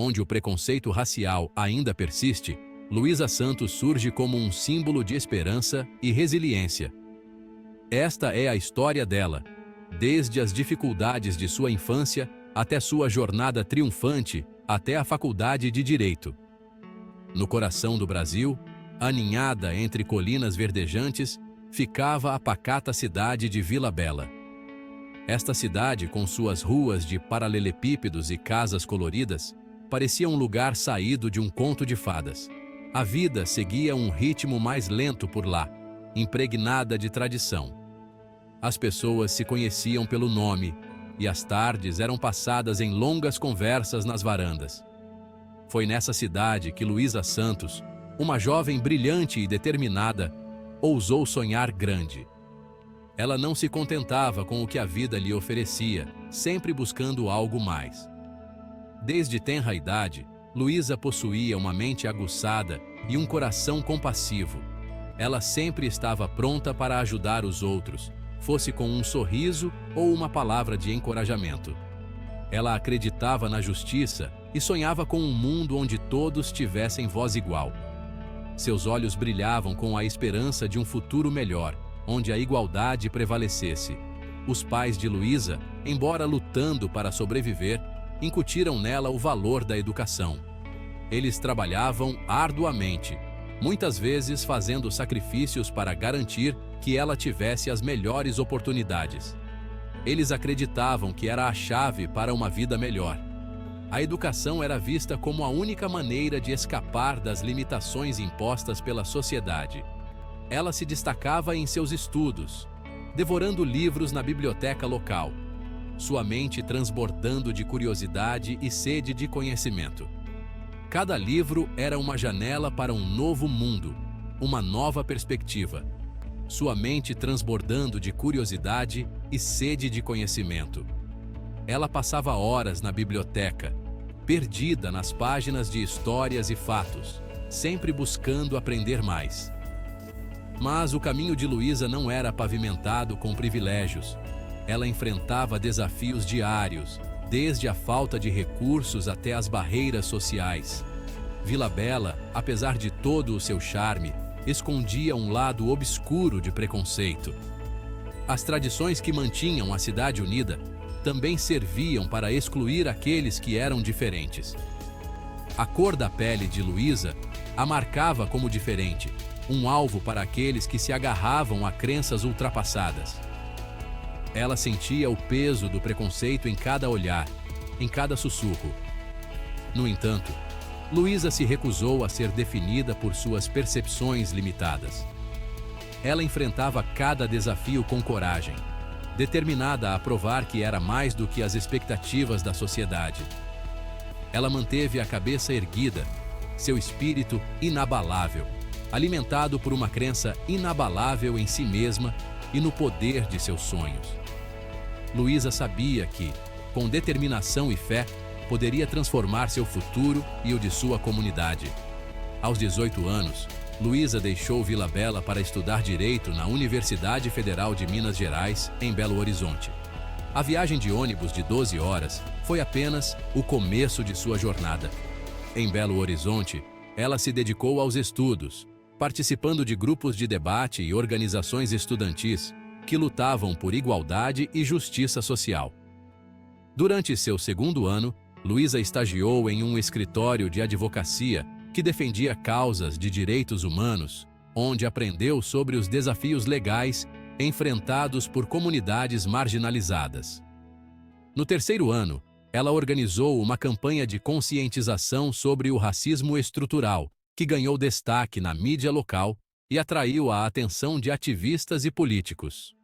onde o preconceito racial ainda persiste, Luísa Santos surge como um símbolo de esperança e resiliência. Esta é a história dela, desde as dificuldades de sua infância até sua jornada triunfante até a faculdade de Direito. No coração do Brasil, aninhada entre colinas verdejantes, ficava a pacata cidade de Vila Bela. Esta cidade, com suas ruas de paralelepípedos e casas coloridas, parecia um lugar saído de um conto de fadas. A vida seguia um ritmo mais lento por lá, impregnada de tradição. As pessoas se conheciam pelo nome, e as tardes eram passadas em longas conversas nas varandas. Foi nessa cidade que Luísa Santos, uma jovem brilhante e determinada, ousou sonhar grande. Ela não se contentava com o que a vida lhe oferecia, sempre buscando algo mais. Desde tenra idade, Luísa possuía uma mente aguçada e um coração compassivo. Ela sempre estava pronta para ajudar os outros, fosse com um sorriso ou uma palavra de encorajamento. Ela acreditava na justiça e sonhava com um mundo onde todos tivessem voz igual. Seus olhos brilhavam com a esperança de um futuro melhor, onde a igualdade prevalecesse. Os pais de Luísa, embora lutando para sobreviver, incutiram nela o valor da educação. Eles trabalhavam arduamente, muitas vezes fazendo sacrifícios para garantir que ela tivesse as melhores oportunidades. Eles acreditavam que era a chave para uma vida melhor. A educação era vista como a única maneira de escapar das limitações impostas pela sociedade. Ela se destacava em seus estudos, devorando livros na biblioteca local, sua mente transbordando de curiosidade e sede de conhecimento. Cada livro era uma janela para um novo mundo, uma nova perspectiva. Sua mente transbordando de curiosidade e sede de conhecimento. Ela passava horas na biblioteca, perdida nas páginas de histórias e fatos, sempre buscando aprender mais. Mas o caminho de Luísa não era pavimentado com privilégios. Ela enfrentava desafios diários, desde a falta de recursos até as barreiras sociais. Vila Bela, apesar de todo o seu charme, escondia um lado obscuro de preconceito. As tradições que mantinham a cidade unida também serviam para excluir aqueles que eram diferentes. A cor da pele de Luísa a marcava como diferente, um alvo para aqueles que se agarravam a crenças ultrapassadas. Ela sentia o peso do preconceito em cada olhar, em cada sussurro. No entanto, Luísa se recusou a ser definida por suas percepções limitadas. Ela enfrentava cada desafio com coragem, determinada a provar que era mais do que as expectativas da sociedade. Ela manteve a cabeça erguida, seu espírito inabalável, alimentado por uma crença inabalável em si mesma e no poder de seus sonhos. Luísa sabia que, com determinação e fé, poderia transformar seu futuro e o de sua comunidade. Aos 18 anos, Luísa deixou Vila Bela para estudar Direito na Universidade Federal de Minas Gerais, em Belo Horizonte. A viagem de ônibus de 12 horas foi apenas o começo de sua jornada. Em Belo Horizonte, ela se dedicou aos estudos, participando de grupos de debate e organizações estudantis que lutavam por igualdade e justiça social. Durante seu segundo ano, Luísa estagiou em um escritório de advocacia que defendia causas de direitos humanos, onde aprendeu sobre os desafios legais enfrentados por comunidades marginalizadas. No terceiro ano, ela organizou uma campanha de conscientização sobre o racismo estrutural, que ganhou destaque na mídia local e atraiu a atenção de ativistas e políticos.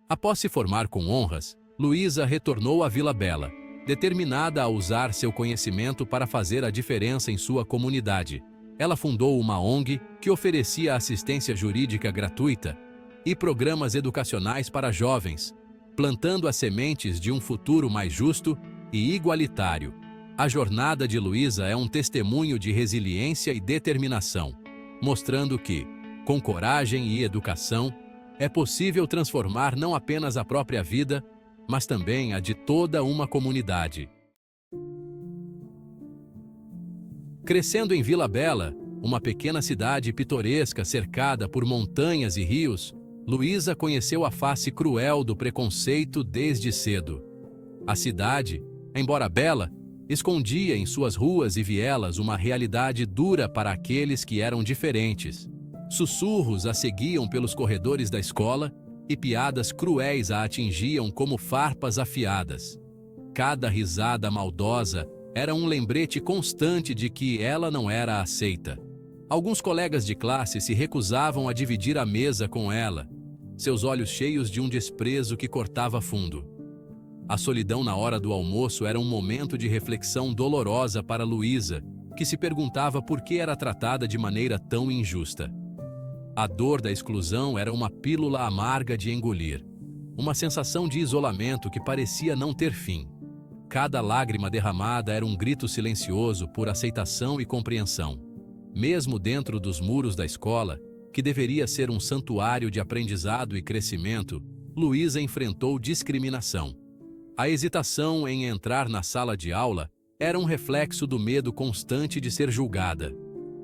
Após se formar com honras, Luísa retornou a Vila Bela, determinada a usar seu conhecimento para fazer a diferença em sua comunidade. Ela fundou uma ONG que oferecia assistência jurídica gratuita e programas educacionais para jovens, plantando as sementes de um futuro mais justo e igualitário. A jornada de Luísa é um testemunho de resiliência e determinação, mostrando que, com coragem e educação, é possível transformar não apenas a própria vida, mas também a de toda uma comunidade. Crescendo em Vila Bela, uma pequena cidade pitoresca cercada por montanhas e rios, Luísa conheceu a face cruel do preconceito desde cedo. A cidade, embora bela, escondia em suas ruas e vielas uma realidade dura para aqueles que eram diferentes. Sussurros a seguiam pelos corredores da escola e piadas cruéis a atingiam como farpas afiadas. Cada risada maldosa era um lembrete constante de que ela não era aceita. Alguns colegas de classe se recusavam a dividir a mesa com ela, seus olhos cheios de um desprezo que cortava fundo. A solidão na hora do almoço era um momento de reflexão dolorosa para Luísa, que se perguntava por que era tratada de maneira tão injusta. A dor da exclusão era uma pílula amarga de engolir, uma sensação de isolamento que parecia não ter fim. Cada lágrima derramada era um grito silencioso por aceitação e compreensão. Mesmo dentro dos muros da escola, que deveria ser um santuário de aprendizado e crescimento, Luísa enfrentou discriminação. A hesitação em entrar na sala de aula era um reflexo do medo constante de ser julgada.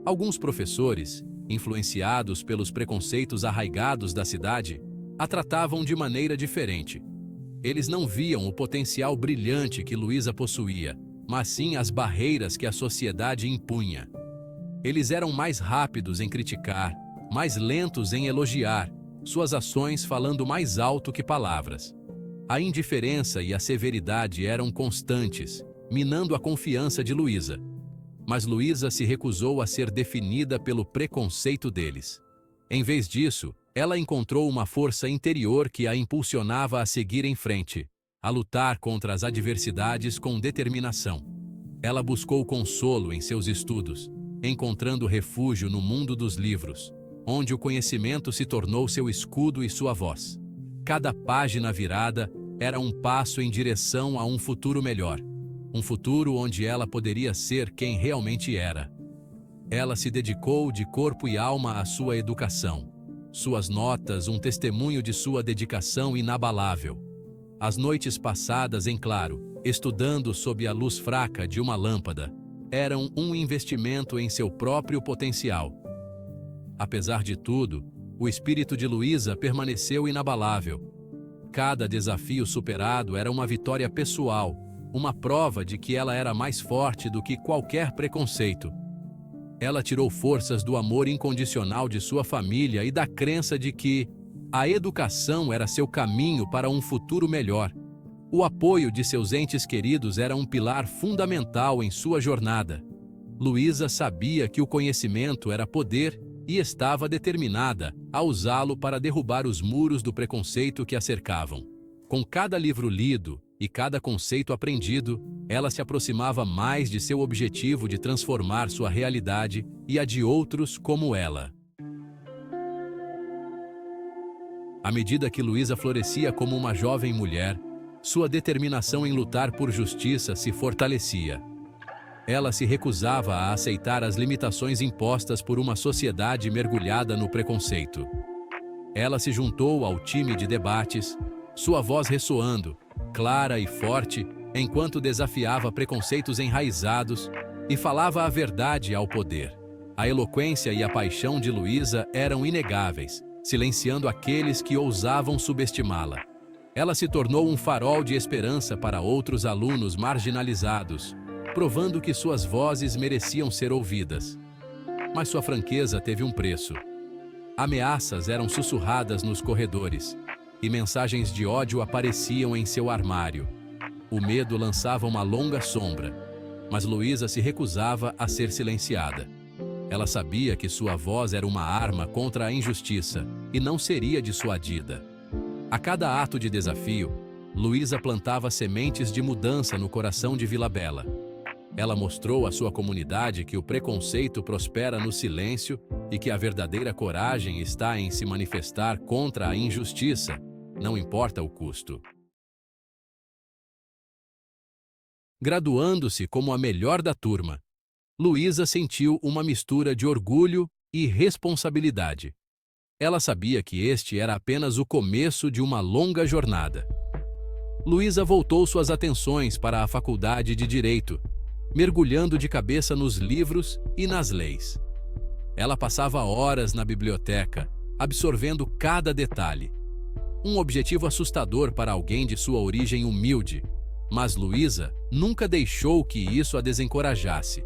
Alguns professores, influenciados pelos preconceitos arraigados da cidade, a tratavam de maneira diferente. Eles não viam o potencial brilhante que Luísa possuía, mas sim as barreiras que a sociedade impunha. Eles eram mais rápidos em criticar, mais lentos em elogiar, suas ações falando mais alto que palavras. A indiferença e a severidade eram constantes, minando a confiança de Luísa. Mas Luísa se recusou a ser definida pelo preconceito deles. Em vez disso, ela encontrou uma força interior que a impulsionava a seguir em frente, a lutar contra as adversidades com determinação. Ela buscou consolo em seus estudos, encontrando refúgio no mundo dos livros, onde o conhecimento se tornou seu escudo e sua voz. Cada página virada era um passo em direção a um futuro melhor, um futuro onde ela poderia ser quem realmente era. Ela se dedicou de corpo e alma à sua educação. Suas notas, um testemunho de sua dedicação inabalável. As noites passadas em claro, estudando sob a luz fraca de uma lâmpada, eram um investimento em seu próprio potencial. Apesar de tudo, o espírito de Luísa permaneceu inabalável. Cada desafio superado era uma vitória pessoal, uma prova de que ela era mais forte do que qualquer preconceito. Ela tirou forças do amor incondicional de sua família e da crença de que a educação era seu caminho para um futuro melhor. O apoio de seus entes queridos era um pilar fundamental em sua jornada. Luísa sabia que o conhecimento era poder e estava determinada a usá-lo para derrubar os muros do preconceito que a cercavam. Com cada livro lido e cada conceito aprendido, ela se aproximava mais de seu objetivo de transformar sua realidade e a de outros como ela. À medida que Luísa florescia como uma jovem mulher, sua determinação em lutar por justiça se fortalecia. Ela se recusava a aceitar as limitações impostas por uma sociedade mergulhada no preconceito. Ela se juntou ao time de debates, sua voz ressoando, clara e forte, enquanto desafiava preconceitos enraizados e falava a verdade ao poder. A eloquência e a paixão de Luísa eram inegáveis, silenciando aqueles que ousavam subestimá-la. Ela se tornou um farol de esperança para outros alunos marginalizados, provando que suas vozes mereciam ser ouvidas. Mas sua franqueza teve um preço. Ameaças eram sussurradas nos corredores, e mensagens de ódio apareciam em seu armário. O medo lançava uma longa sombra, mas Luísa se recusava a ser silenciada. Ela sabia que sua voz era uma arma contra a injustiça e não seria dissuadida. A cada ato de desafio, Luísa plantava sementes de mudança no coração de Vila Bela. Ela mostrou à sua comunidade que o preconceito prospera no silêncio e que a verdadeira coragem está em se manifestar contra a injustiça, não importa o custo. Graduando-se como a melhor da turma, Luísa sentiu uma mistura de orgulho e responsabilidade. Ela sabia que este era apenas o começo de uma longa jornada. Luísa voltou suas atenções para a faculdade de Direito. mergulhando de cabeça nos livros e nas leis. Ela passava horas na biblioteca, absorvendo cada detalhe. Um objetivo assustador para alguém de sua origem humilde, mas Luísa nunca deixou que isso a desencorajasse.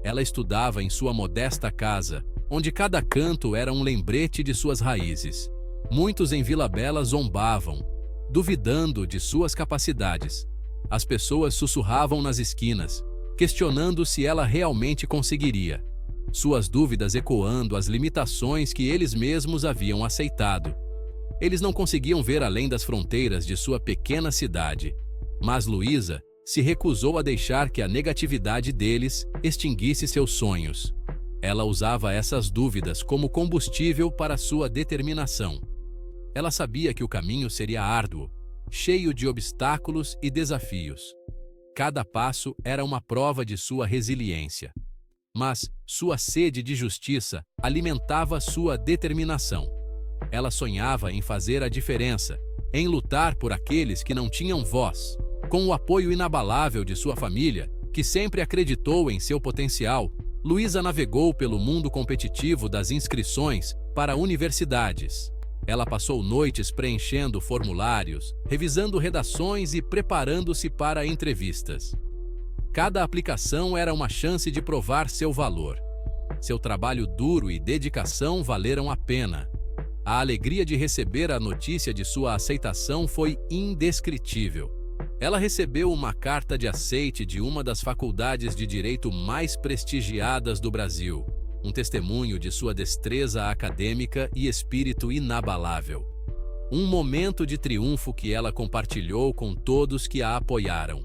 Ela estudava em sua modesta casa, onde cada canto era um lembrete de suas raízes. Muitos em Vila Bela zombavam, duvidando de suas capacidades. As pessoas sussurravam nas esquinas, questionando se ela realmente conseguiria. Suas dúvidas ecoando as limitações que eles mesmos haviam aceitado. Eles não conseguiam ver além das fronteiras de sua pequena cidade, mas Luísa se recusou a deixar que a negatividade deles extinguisse seus sonhos. Ela usava essas dúvidas como combustível para sua determinação. Ela sabia que o caminho seria árduo, cheio de obstáculos e desafios. Cada passo era uma prova de sua resiliência. Mas sua sede de justiça alimentava sua determinação. Ela sonhava em fazer a diferença, em lutar por aqueles que não tinham voz. Com o apoio inabalável de sua família, que sempre acreditou em seu potencial, Luísa navegou pelo mundo competitivo das inscrições para universidades. Ela passou noites preenchendo formulários, revisando redações e preparando-se para entrevistas. Cada aplicação era uma chance de provar seu valor. Seu trabalho duro e dedicação valeram a pena. A alegria de receber a notícia de sua aceitação foi indescritível. Ela recebeu uma carta de aceite de uma das faculdades de direito mais prestigiadas do Brasil, um testemunho de sua destreza acadêmica e espírito inabalável. Um momento de triunfo que ela compartilhou com todos que a apoiaram.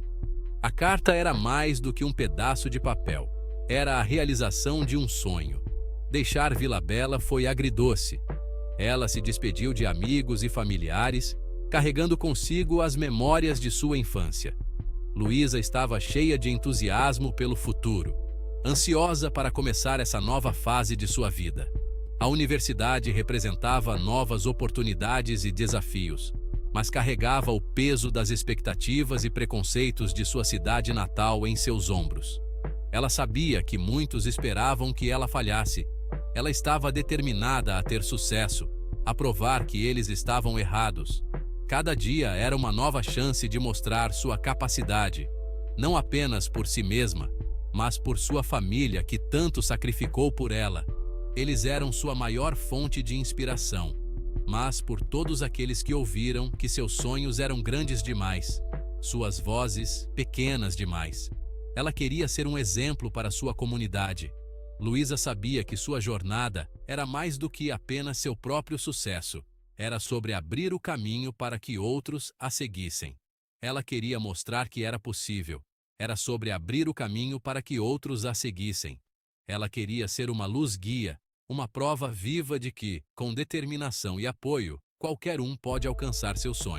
A carta era mais do que um pedaço de papel. Era a realização de um sonho. Deixar Vila Bela foi agridoce. Ela se despediu de amigos e familiares, carregando consigo as memórias de sua infância. Luísa estava cheia de entusiasmo pelo futuro, ansiosa para começar essa nova fase de sua vida. A universidade representava novas oportunidades e desafios, mas carregava o peso das expectativas e preconceitos de sua cidade natal em seus ombros. Ela sabia que muitos esperavam que ela falhasse. Ela estava determinada a ter sucesso, a provar que eles estavam errados. Cada dia era uma nova chance de mostrar sua capacidade, não apenas por si mesma, mas por sua família que tanto sacrificou por ela. Eles eram sua maior fonte de inspiração, mas por todos aqueles que ouviram que seus sonhos eram grandes demais, suas vozes pequenas demais. Ela queria ser um exemplo para sua comunidade. Luísa sabia que sua jornada era mais do que apenas seu próprio sucesso. Era sobre abrir o caminho para que outros a seguissem. Ela queria mostrar que era possível. Era sobre abrir o caminho para que outros a seguissem. Ela queria ser uma luz-guia, uma prova viva de que, com determinação e apoio, qualquer um pode alcançar seu sonho.